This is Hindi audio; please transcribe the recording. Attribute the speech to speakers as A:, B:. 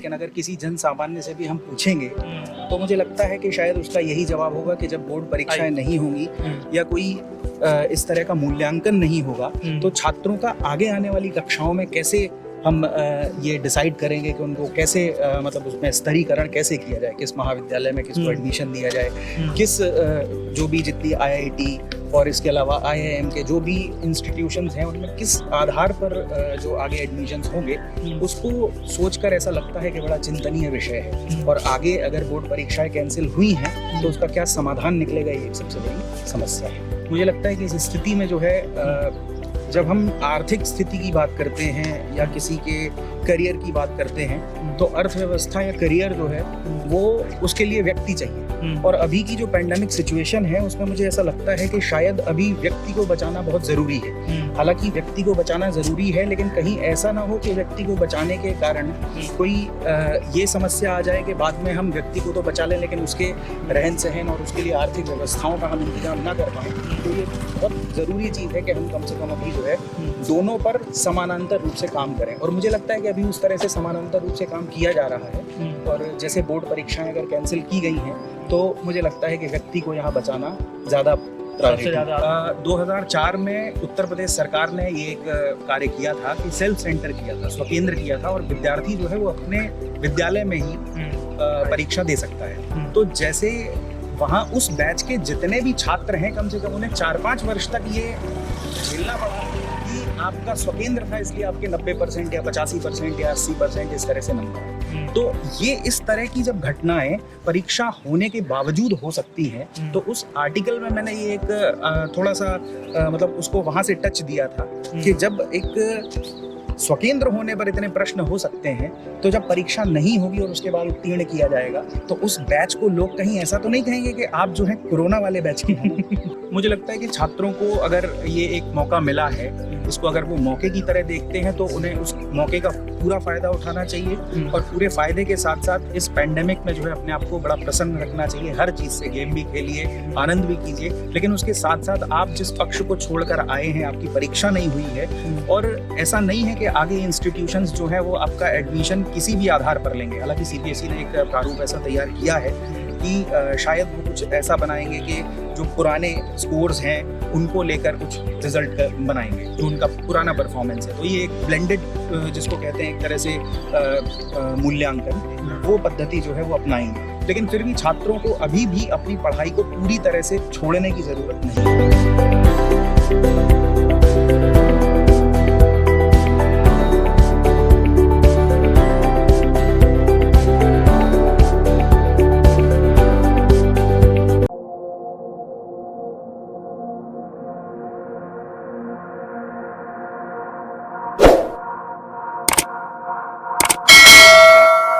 A: लेकिन अगर किसी जन सामान्य से भी हम पूछेंगे तो मुझे लगता है कि शायद उसका यही जवाब होगा कि जब बोर्ड परीक्षाएं नहीं होंगी या कोई इस तरह का मूल्यांकन नहीं होगा तो छात्रों का आगे आने वाली कक्षाओं में कैसे हम ये डिसाइड करेंगे कि उनको कैसे मतलब उसमें स्तरीकरण कैसे किया जाए, किस महाविद्यालय में किसको एडमिशन दिया जाए, किस जो भी जितनी आईआईटी और इसके अलावा आईआईएम के जो भी इंस्टीट्यूशंस हैं उनमें किस आधार पर जो आगे एडमिशन्स होंगे, उसको सोचकर ऐसा लगता है कि बड़ा चिंतनीय विषय है। और आगे अगर बोर्ड परीक्षाएं कैंसिल हुई हैं तो उसका क्या समाधान निकलेगा, ये सबसे बड़ी समस्या है। मुझे लगता है कि इस स्थिति में जो है जब हम आर्थिक स्थिति की बात करते हैं या किसी के करियर की बात करते हैं तो अर्थव्यवस्था या करियर जो है वो उसके लिए व्यक्ति चाहिए। और अभी की जो पैंडेमिक सिचुएशन है उसमें मुझे ऐसा लगता है कि शायद अभी व्यक्ति को बचाना बहुत ज़रूरी है। हालांकि व्यक्ति को बचाना ज़रूरी है, लेकिन कहीं ऐसा ना हो कि व्यक्ति को बचाने के कारण कोई ये समस्या आ जाए कि बाद में हम व्यक्ति को तो बचा लें लेकिन उसके रहन सहन और उसके लिए आर्थिक व्यवस्थाओं का हम इंतजाम ना कर पाएँ। तो ये बहुत ज़रूरी चीज़ है कि हम कम से कम अभी जो है दोनों पर समानांतर रूप से काम करें। और मुझे लगता है कि अभी उस तरह से समानांतर रूप से काम किया जा रहा है। और जैसे बोर्ड परीक्षाएं अगर कैंसिल की गई हैं तो मुझे लगता है कि व्यक्ति को यहाँ बचाना ज़्यादा 2004 में उत्तर प्रदेश सरकार ने ये एक कार्य किया था कि सेल्फ सेंटर किया था, स्वकेंद्र किया था, और विद्यार्थी जो है वो अपने विद्यालय में ही परीक्षा दे सकता है। तो जैसे वहाँ उस बैच के जितने भी छात्र हैं कम से कम उन्हें 4-5 वर्ष तक ये झेलना पड़ा कि आपका स्वकेंद्र था इसलिए आपके 90% या 85% या 80% इस तरह से नंबर है। तो ये इस तरह की जब घटनाएं परीक्षा होने के बावजूद हो सकती हैं तो उस आर्टिकल में मैंने ये एक थोड़ा सा मतलब उसको वहां से टच दिया था कि जब एक स्वकेंद्र होने पर इतने प्रश्न हो सकते हैं तो जब परीक्षा नहीं होगी और उसके बाद उत्तीर्ण किया जाएगा तो उस बैच को लोग कहीं ऐसा तो नहीं कहेंगे कि आप जो है कोरोना वाले बैच के हैं। मुझे लगता है कि छात्रों को अगर ये एक मौका मिला है, इसको अगर वो मौके की तरह देखते हैं तो उन्हें उस मौके का पूरा फायदा उठाना चाहिए और पूरे फायदे के साथ साथ इस पैंडेमिक में जो है अपने आप को बड़ा प्रसन्न रखना चाहिए। हर चीज़ से गेम भी खेलिए, आनंद भी कीजिए, लेकिन उसके साथ साथ आप जिस पक्ष को छोड़कर आए हैं, आपकी परीक्षा नहीं हुई है और ऐसा नहीं है कि आगे इंस्टीट्यूशंस जो है वो आपका एडमिशन किसी भी आधार पर लेंगे। हालांकि सीबीएसई ने एक प्रारूप ऐसा तैयार किया है कि शायद वो कुछ ऐसा बनाएंगे कि जो पुराने स्कोर्स हैं उनको लेकर कुछ रिजल्ट बनाएंगे, जो उनका पुराना परफॉर्मेंस है। तो ये एक ब्लेंडेड जिसको कहते हैं एक तरह से मूल्यांकन, वो पद्धति जो है वो अपनाएंगे। लेकिन फिर भी छात्रों को अभी भी अपनी पढ़ाई को पूरी तरह से छोड़ने की ज़रूरत नहीं है।